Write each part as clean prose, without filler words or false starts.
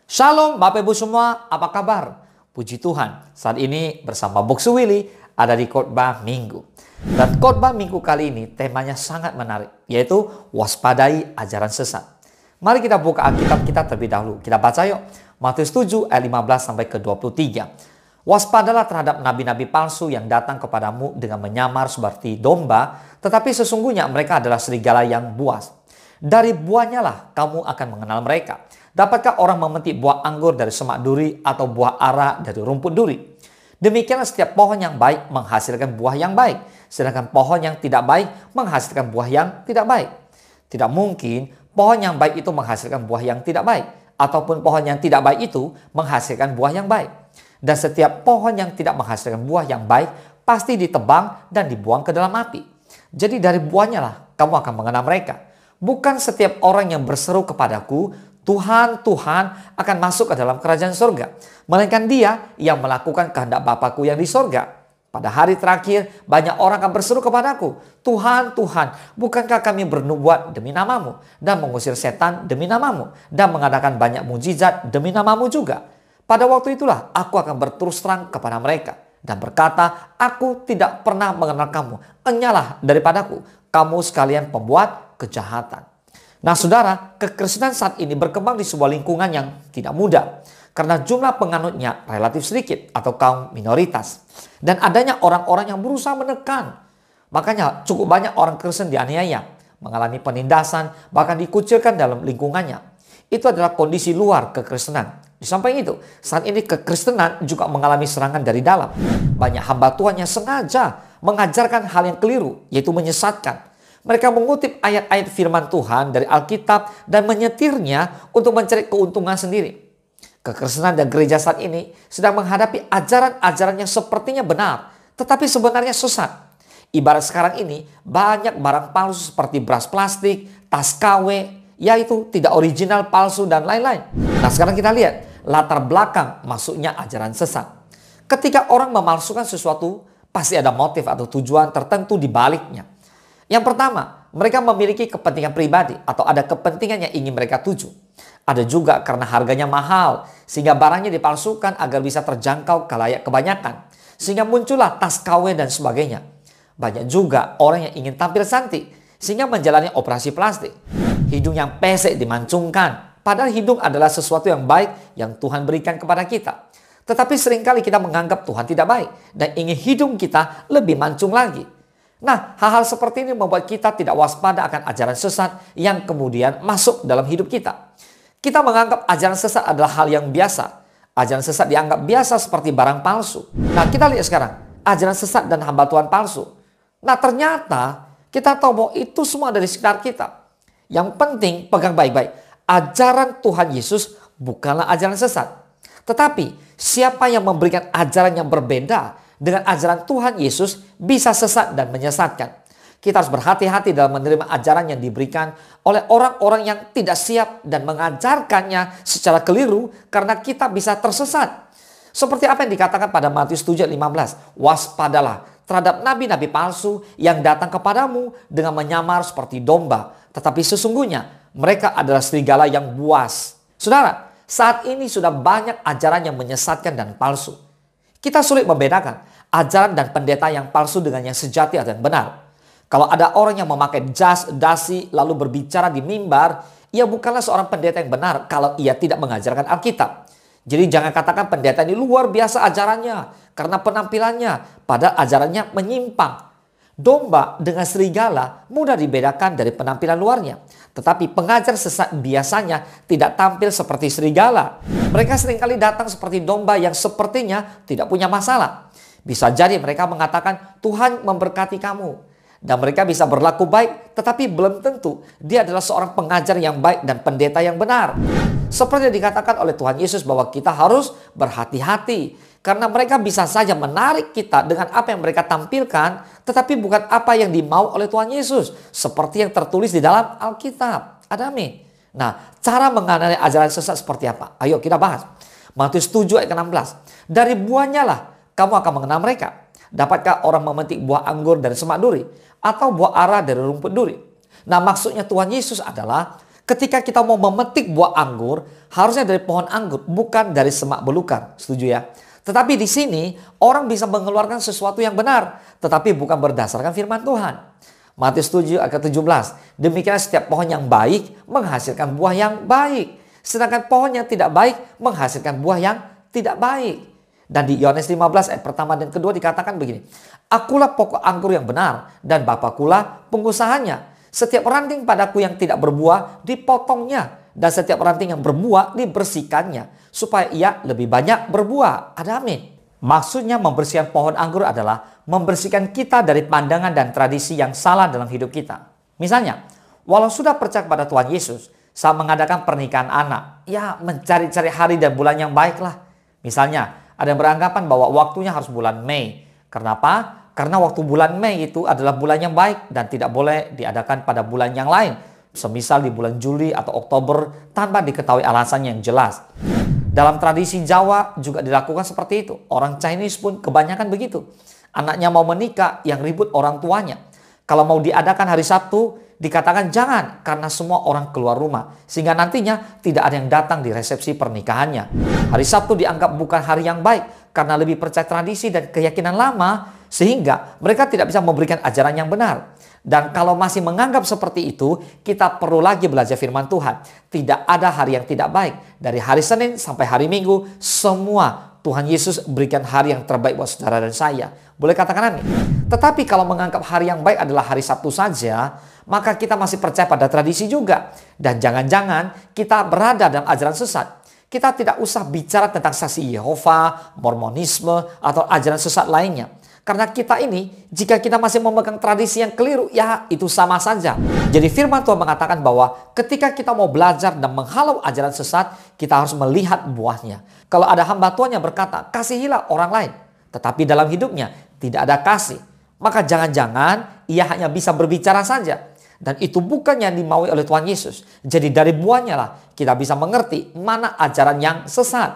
Shalom Bapak Ibu semua, apa kabar? Puji Tuhan, saat ini bersama Boksu Willy ada di khotbah minggu. Dan khotbah minggu kali ini temanya sangat menarik, yaitu waspadai ajaran sesat. Mari kita buka Alkitab kita terlebih dahulu. Kita baca yuk, Matius 7 ayat 15 sampai ke 23. Waspadalah terhadap nabi-nabi palsu yang datang kepadamu dengan menyamar seperti domba, tetapi sesungguhnya mereka adalah serigala yang buas. Dari buahnya lah kamu akan mengenal mereka. Dapatkah orang memetik buah anggur dari semak duri atau buah ara dari rumput duri? Demikianlah setiap pohon yang baik menghasilkan buah yang baik, sedangkan pohon yang tidak baik menghasilkan buah yang tidak baik. Tidak mungkin pohon yang baik itu menghasilkan buah yang tidak baik, ataupun pohon yang tidak baik itu menghasilkan buah yang baik. Dan setiap pohon yang tidak menghasilkan buah yang baik pasti ditebang dan dibuang ke dalam api. Jadi dari buahnya lah kamu akan mengenal mereka. Bukan setiap orang yang berseru kepadaku, Tuhan, Tuhan, akan masuk ke dalam kerajaan surga, melainkan dia yang melakukan kehendak Bapakku yang di surga. Pada hari terakhir, banyak orang akan berseru kepadaku, Tuhan, Tuhan, bukankah kami bernubuat demi namamu, dan mengusir setan demi namamu, dan mengadakan banyak mujizat demi namamu juga. Pada waktu itulah aku akan berterus terang kepada mereka, dan berkata, aku tidak pernah mengenal kamu, enyalah daripadaku, kamu sekalian pembuat kejahatan. Nah saudara, kekristenan saat ini berkembang di sebuah lingkungan yang tidak mudah. Karena jumlah penganutnya relatif sedikit atau kaum minoritas. Dan adanya orang-orang yang berusaha menekan. Makanya cukup banyak orang Kristen dianiaya, mengalami penindasan, bahkan dikucilkan dalam lingkungannya. Itu adalah kondisi luar kekristenan. Di samping itu, saat ini kekristenan juga mengalami serangan dari dalam. Banyak hamba Tuhan yang sengaja mengajarkan hal yang keliru, yaitu menyesatkan. Mereka mengutip ayat-ayat firman Tuhan dari Alkitab dan menyetirnya untuk mencari keuntungan sendiri. Kekristenan dan gereja saat ini sedang menghadapi ajaran-ajaran yang sepertinya benar, tetapi sebenarnya sesat. Ibarat sekarang ini banyak barang palsu seperti beras plastik, tas KW, yaitu tidak original, palsu, dan lain-lain. Nah sekarang kita lihat latar belakang masuknya ajaran sesat. Ketika orang memalsukan sesuatu, pasti ada motif atau tujuan tertentu di baliknya. Yang pertama, mereka memiliki kepentingan pribadi atau ada kepentingan yang ingin mereka tuju. Ada juga karena harganya mahal, sehingga barangnya dipalsukan agar bisa terjangkau khalayak kebanyakan. Sehingga muncullah tas KW dan sebagainya. Banyak juga orang yang ingin tampil cantik, sehingga menjalani operasi plastik. Hidung yang pesek dimancungkan, padahal hidung adalah sesuatu yang baik yang Tuhan berikan kepada kita. Tetapi seringkali kita menganggap Tuhan tidak baik dan ingin hidung kita lebih mancung lagi. Nah, hal-hal seperti ini membuat kita tidak waspada akan ajaran sesat yang kemudian masuk dalam hidup kita. Kita menganggap ajaran sesat adalah hal yang biasa. Ajaran sesat dianggap biasa seperti barang palsu. Nah, kita lihat sekarang ajaran sesat dan hamba Tuhan palsu. Nah, ternyata kita tahu bahwa itu semua dari sekitar kita. Yang penting pegang baik-baik. Ajaran Tuhan Yesus bukanlah ajaran sesat. Tetapi siapa yang memberikan ajaran yang berbeda dengan ajaran Tuhan Yesus bisa sesat dan menyesatkan. Kita harus berhati-hati dalam menerima ajaran yang diberikan oleh orang-orang yang tidak siap dan mengajarkannya secara keliru karena kita bisa tersesat. Seperti apa yang dikatakan pada Matius 7:15, waspadalah terhadap nabi-nabi palsu yang datang kepadamu dengan menyamar seperti domba, tetapi sesungguhnya mereka adalah serigala yang buas. Saudara, saat ini sudah banyak ajaran yang menyesatkan dan palsu. Kita sulit membedakan ajaran dan pendeta yang palsu dengan yang sejati atau yang benar. Kalau ada orang yang memakai jas, dasi, lalu berbicara di mimbar, ia bukanlah seorang pendeta yang benar kalau ia tidak mengajarkan Alkitab. Jadi jangan katakan pendeta ini luar biasa ajarannya karena penampilannya, padahal ajarannya menyimpang. Domba dengan serigala mudah dibedakan dari penampilan luarnya. Tetapi pengajar sesat biasanya tidak tampil seperti serigala. Mereka seringkali datang seperti domba yang sepertinya tidak punya masalah. Bisa jadi mereka mengatakan Tuhan memberkati kamu. Dan mereka bisa berlaku baik, tetapi belum tentu dia adalah seorang pengajar yang baik dan pendeta yang benar. Seperti yang dikatakan oleh Tuhan Yesus bahwa kita harus berhati-hati. Karena mereka bisa saja menarik kita dengan apa yang mereka tampilkan, tetapi bukan apa yang dimau oleh Tuhan Yesus. Seperti yang tertulis di dalam Alkitab. Ada amin. Nah, cara mengenali ajaran sesat seperti apa? Ayo kita bahas. Matius 7 ayat 16. Dari buahnya lah kamu akan mengenal mereka. Dapatkah orang memetik buah anggur dari semak duri? Atau buah ara dari rumput duri? Nah, maksudnya Tuhan Yesus adalah Ketika kita mau memetik buah anggur, harusnya dari pohon anggur, bukan dari semak belukar. Setuju ya? Tetapi di sini, orang bisa mengeluarkan sesuatu yang benar, tetapi bukan berdasarkan firman Tuhan. Matius 7 ayat 17. Demikian setiap pohon yang baik menghasilkan buah yang baik. Sedangkan pohon yang tidak baik menghasilkan buah yang tidak baik. Dan di Yohanes 15 ayat pertama dan kedua dikatakan begini. Akulah pokok anggur yang benar dan Bapakulah pengusahanya. Setiap ranting padaku yang tidak berbuah dipotongnya. Dan setiap ranting yang berbuah dibersihkannya. Supaya ia lebih banyak berbuah. Ada amin. Maksudnya membersihkan pohon anggur adalah membersihkan kita dari pandangan dan tradisi yang salah dalam hidup kita. Misalnya, walau sudah percaya kepada Tuhan Yesus, saat mengadakan pernikahan anak, ya mencari-cari hari dan bulan yang baik lah. Misalnya, ada yang beranggapan bahwa waktunya harus bulan Mei. Kenapa? Karena waktu bulan Mei itu adalah bulan yang baik dan tidak boleh diadakan pada bulan yang lain. Semisal di bulan Juli atau Oktober tanpa diketahui alasannya yang jelas. Dalam tradisi Jawa juga dilakukan seperti itu. Orang Chinese pun kebanyakan begitu. Anaknya mau menikah, yang ribut orang tuanya. Kalau mau diadakan hari Sabtu, dikatakan jangan karena semua orang keluar rumah. Sehingga nantinya tidak ada yang datang di resepsi pernikahannya. Hari Sabtu dianggap bukan hari yang baik karena lebih percaya tradisi dan keyakinan lama. Sehingga mereka tidak bisa memberikan ajaran yang benar. Dan kalau masih menganggap seperti itu, kita perlu lagi belajar firman Tuhan. Tidak ada hari yang tidak baik. Dari hari Senin sampai hari Minggu, semua Tuhan Yesus berikan hari yang terbaik buat saudara dan saya. Boleh katakan amin? Tetapi kalau menganggap hari yang baik adalah hari Sabtu saja, maka kita masih percaya pada tradisi juga. Dan jangan-jangan kita berada dalam ajaran sesat. Kita tidak usah bicara tentang saksi Yehova, Mormonisme, atau ajaran sesat lainnya. Karena kita ini, jika kita masih memegang tradisi yang keliru, ya itu sama saja. Jadi firman Tuhan mengatakan bahwa ketika kita mau belajar dan menghalau ajaran sesat, kita harus melihat buahnya. Kalau ada hamba Tuhan yang berkata, kasihilah orang lain. Tetapi dalam hidupnya tidak ada kasih. Maka jangan-jangan ia hanya bisa berbicara saja. Dan itu bukan yang dimaui oleh Tuhan Yesus. Jadi dari buahnya lah kita bisa mengerti mana ajaran yang sesat.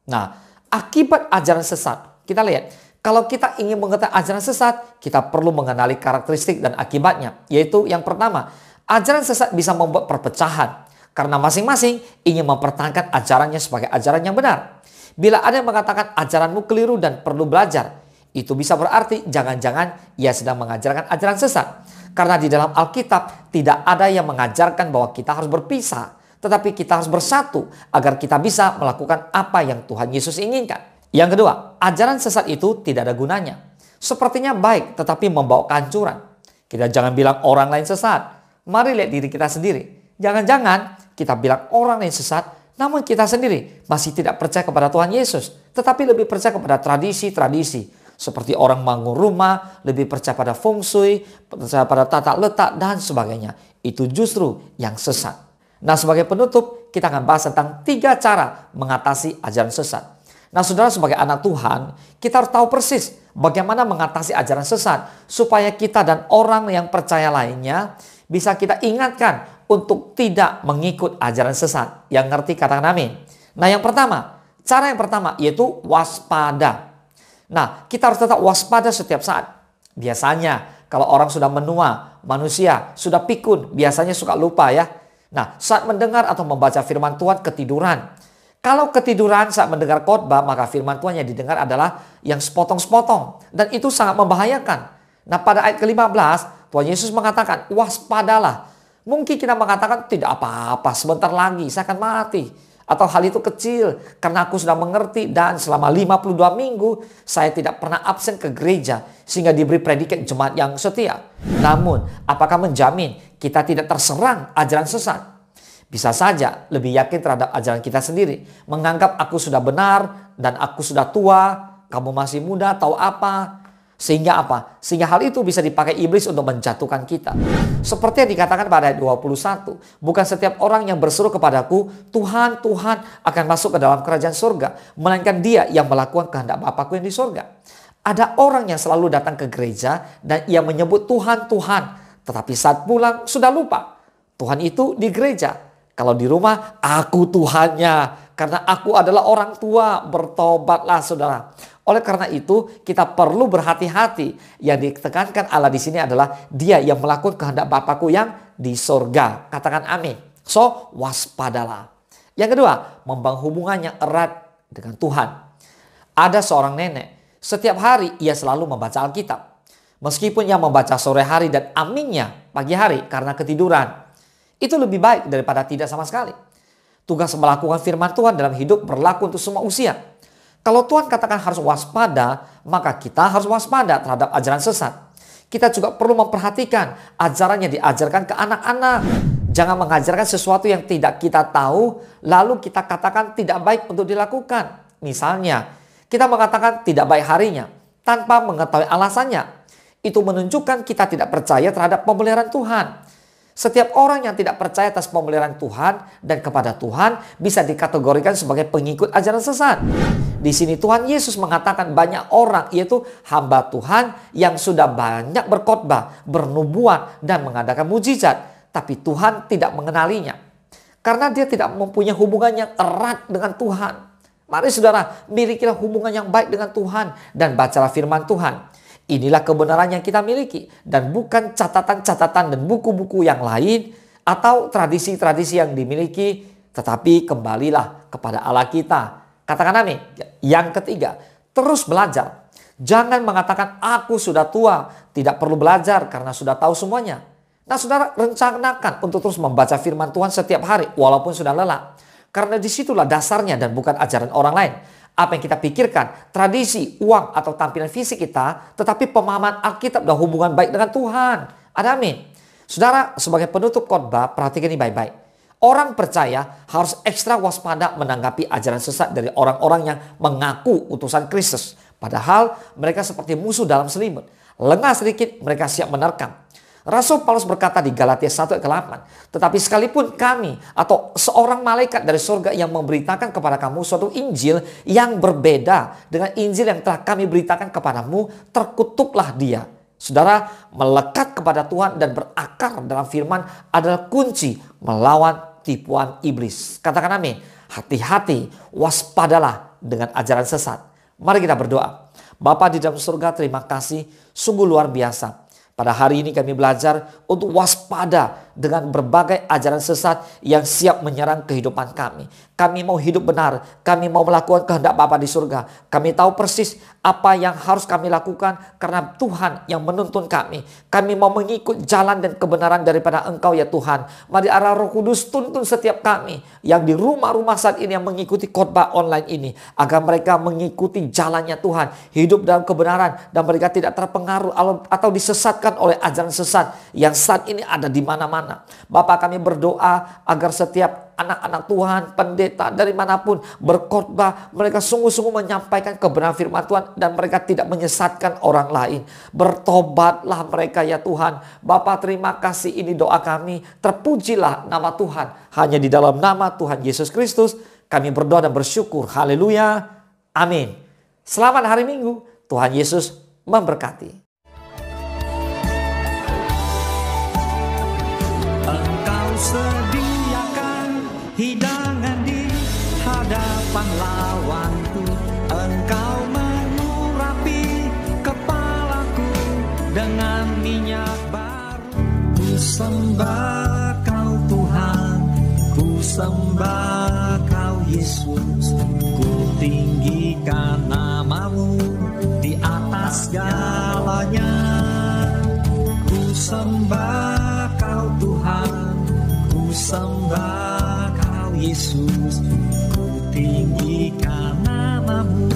Nah, akibat ajaran sesat, kita lihat. Kalau kita ingin mengetahui ajaran sesat, kita perlu mengenali karakteristik dan akibatnya. Yaitu yang pertama, ajaran sesat bisa membuat perpecahan. Karena masing-masing ingin mempertahankan ajarannya sebagai ajaran yang benar. Bila ada yang mengatakan ajaranmu keliru dan perlu belajar, itu bisa berarti jangan-jangan ia sedang mengajarkan ajaran sesat. Karena di dalam Alkitab tidak ada yang mengajarkan bahwa kita harus berpisah. Tetapi kita harus bersatu agar kita bisa melakukan apa yang Tuhan Yesus inginkan. Yang kedua, ajaran sesat itu tidak ada gunanya. Sepertinya baik tetapi membawa kehancuran. Kita jangan bilang orang lain sesat. Mari lihat diri kita sendiri. Jangan-jangan kita bilang orang lain sesat, namun kita sendiri masih tidak percaya kepada Tuhan Yesus. Tetapi lebih percaya kepada tradisi-tradisi. Seperti orang bangun rumah, lebih percaya pada feng shui, percaya pada tata letak dan sebagainya. Itu justru yang sesat. Nah, sebagai penutup, kita akan bahas tentang 3 cara mengatasi ajaran sesat. Nah, saudara, sebagai anak Tuhan, kita harus tahu persis bagaimana mengatasi ajaran sesat supaya kita dan orang yang percaya lainnya bisa kita ingatkan untuk tidak mengikut ajaran sesat. Yang ngerti katakan amin. Nah, cara yang pertama yaitu waspada. Nah, kita harus tetap waspada setiap saat. Biasanya kalau orang sudah menua, manusia sudah pikun, biasanya suka lupa ya. Nah, saat mendengar atau membaca firman Tuhan ketiduran. Kalau ketiduran saat mendengar khotbah, maka firman Tuhan yang didengar adalah yang sepotong-sepotong. Dan itu sangat membahayakan. Nah, pada ayat ke-15, Tuhan Yesus mengatakan, waspadalah. Mungkin kita mengatakan, tidak apa-apa, sebentar lagi saya akan mati. Atau hal itu kecil, karena aku sudah mengerti dan selama 52 minggu, saya tidak pernah absen ke gereja, sehingga diberi predikat jemaat yang setia. Namun, apakah menjamin kita tidak terserang ajaran sesat? Bisa saja lebih yakin terhadap ajaran kita sendiri. Menganggap aku sudah benar dan aku sudah tua, kamu masih muda, tahu apa. Sehingga apa? Sehingga hal itu bisa dipakai iblis untuk menjatuhkan kita. Seperti yang dikatakan pada ayat 21. Bukan setiap orang yang berseru kepadaku, Tuhan, Tuhan akan masuk ke dalam kerajaan surga. Melainkan dia yang melakukan kehendak Bapakku yang di surga. Ada orang yang selalu datang ke gereja dan ia menyebut Tuhan, Tuhan. Tetapi saat pulang sudah lupa. Tuhan itu di gereja. Kalau di rumah, aku Tuhannya. Karena aku adalah orang tua. Bertobatlah saudara. Oleh karena itu, kita perlu berhati-hati. Yang ditekankan Allah di sini adalah dia yang melakukan kehendak Bapakku yang di sorga. Katakan amin. So, waspadalah. Yang kedua, membangun hubungan yang erat dengan Tuhan. Ada seorang nenek, setiap hari ia selalu membaca Alkitab. Meskipun ia membaca sore hari dan aminnya pagi hari karena ketiduran. Itu lebih baik daripada tidak sama sekali. Tugas melakukan firman Tuhan dalam hidup berlaku untuk semua usia. Kalau Tuhan katakan harus waspada, maka kita harus waspada terhadap ajaran sesat. Kita juga perlu memperhatikan ajaran yang diajarkan ke anak-anak. Jangan mengajarkan sesuatu yang tidak kita tahu, lalu kita katakan tidak baik untuk dilakukan. Misalnya, kita mengatakan tidak baik harinya, tanpa mengetahui alasannya. Itu menunjukkan kita tidak percaya terhadap pemeliharaan Tuhan. Setiap orang yang tidak percaya atas pemeliharaan Tuhan dan kepada Tuhan bisa dikategorikan sebagai pengikut ajaran sesat. Di sini Tuhan Yesus mengatakan banyak orang, yaitu hamba Tuhan yang sudah banyak berkhotbah, bernubuat dan mengadakan mujizat. Tapi Tuhan tidak mengenalinya. Karena dia tidak mempunyai hubungan yang erat dengan Tuhan. Mari saudara, milikilah hubungan yang baik dengan Tuhan dan bacalah firman Tuhan. Inilah kebenaran yang kita miliki dan bukan catatan-catatan dan buku-buku yang lain atau tradisi-tradisi yang dimiliki, tetapi kembalilah kepada Allah kita. Katakan amin. Yang ketiga, terus belajar. Jangan mengatakan aku sudah tua, tidak perlu belajar karena sudah tahu semuanya. Nah saudara, rencanakan untuk terus membaca firman Tuhan setiap hari walaupun sudah lelah. Karena disitulah dasarnya dan bukan ajaran orang lain. Apa yang kita pikirkan, tradisi, uang atau tampilan fisik kita, tetapi pemahaman Alkitab dan hubungan baik dengan Tuhan. Ada amin. Saudara, sebagai penutup khotbah, perhatikan ini baik-baik. Orang percaya harus ekstra waspada menanggapi ajaran sesat dari orang-orang yang mengaku utusan Kristus. Padahal mereka seperti musuh dalam selimut. Lengah sedikit mereka siap menerkam. Rasul Paulus berkata di Galatia 1 ayat 8, tetapi sekalipun kami atau seorang malaikat dari surga yang memberitakan kepada kamu suatu Injil yang berbeda dengan Injil yang telah kami beritakan kepadamu, terkutuklah dia. Saudara, melekat kepada Tuhan dan berakar dalam firman adalah kunci melawan tipuan iblis. Katakan amin. Hati-hati, waspadalah dengan ajaran sesat. Mari kita berdoa. Bapa di dalam surga, terima kasih, sungguh luar biasa. Pada hari ini kami belajar untuk waspada dengan berbagai ajaran sesat yang siap menyerang kehidupan kami. Kami mau hidup benar, kami mau melakukan kehendak Bapa di surga. Kami tahu persis apa yang harus kami lakukan karena Tuhan yang menuntun kami. Kami mau mengikut jalan dan kebenaran daripada Engkau ya Tuhan. Mari arah Roh Kudus tuntun setiap kami yang di rumah-rumah saat ini yang mengikuti khotbah online ini. Agar mereka mengikuti jalannya Tuhan, hidup dalam kebenaran dan mereka tidak terpengaruh atau disesatkan oleh ajaran sesat yang saat ini ada di mana-mana. Bapak, kami berdoa agar setiap anak-anak Tuhan, pendeta dari manapun berkhotbah, mereka sungguh-sungguh menyampaikan kebenaran firman Tuhan dan mereka tidak menyesatkan orang lain. Bertobatlah mereka ya Tuhan. Bapak, terima kasih, ini doa kami. Terpujilah nama Tuhan. Hanya di dalam nama Tuhan Yesus Kristus kami berdoa dan bersyukur. Haleluya. Amin. Selamat hari Minggu. Tuhan Yesus memberkati. Sediakan hidangan di hadapan lawanku. Engkau mengurapi kepalaku dengan minyak baru. Ku sembah Kau Tuhan, ku sembah Kau Yesus. Ku tinggikan nama-Mu di atas segalanya. Ku sembah Kau Tuhan, sembah Kau Yesus, ku tinggikan nama-Mu.